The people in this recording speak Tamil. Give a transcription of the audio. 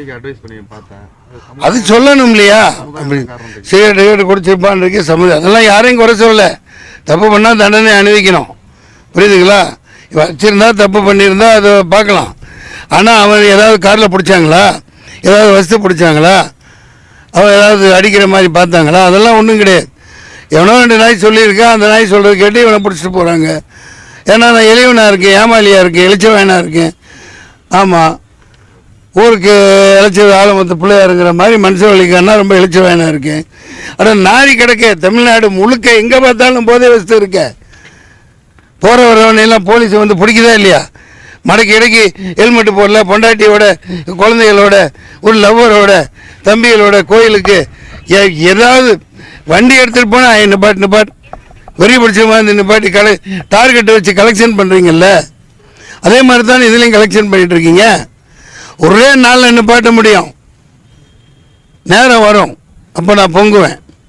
தம்பிக்கு அட்வைஸ் பண்ணி பார்த்தேன். அது சொல்லணும் இல்லையா? அப்படி சிகரெட் குடிச்சிருப்பான் இருக்கு சமுதாயம், அதெல்லாம் யாரையும் குறை சொல்லலை. தப்பு பண்ணால் தண்டனை அனுபவிக்கணும், புரியுதுங்களா? வச்சிருந்தா தப்பு பண்ணியிருந்தா அதை பார்க்கலாம். ஆனால் அவன் ஏதாவது காரில் பிடிச்சாங்களா, ஏதாவது வசதி பிடிச்சாங்களா, அவன் ஏதாவது அடிக்கிற மாதிரி பார்த்தாங்களா? அதெல்லாம் ஒன்றும் கிடையாது. எவனோ 2 நாய் சொல்லியிருக்கேன், அந்த நாய் சொல்கிறது கேட்டு இவனை பிடிச்சிட்டு போகிறாங்க. ஏன்னா நான் எளிவனாக இருக்கேன், ஏமாலியாக இருக்கேன், இளைச்சவனாக இருக்கேன். ஆமாம், ஊருக்கு இளைச்சது ஆலமத்த பிள்ளையாருங்கிற மாதிரி மனுஷ வழிக்கானா ரொம்ப இளைச்சவனாக இருக்கேன். ஆனால் நாரி கிடக்க தமிழ்நாடு முழுக்க எங்கே பார்த்தாலும் போதை வசதி இருக்க. போகிற வரவனையெல்லாம் போலீஸ் வந்து பிடிக்குதா இல்லையா? மடக்கி இடைக்கி ஹெல்மெட்டு போடல, பொண்டாட்டியோட குழந்தைகளோட ஒரு லவ்வரோட தம்பிகளோட கோயிலுக்கு ஏதாவது வண்டி எடுத்துகிட்டு போனால் நிப்பாட்டு வெறி பிடிச்ச மாதிரி நிப்பாட்டி டார்கெட்டை வச்சு கலெக்ஷன் பண்ணுறீங்கல்ல, அதே மாதிரி தான் இதுலேயும் கலெக்ஷன் பண்ணிகிட்ருக்கீங்க. ஒரே நாளில் நிப்பாட்ட முடியும், நேரம் வரும், அப்போ நான் பொங்குவேன்.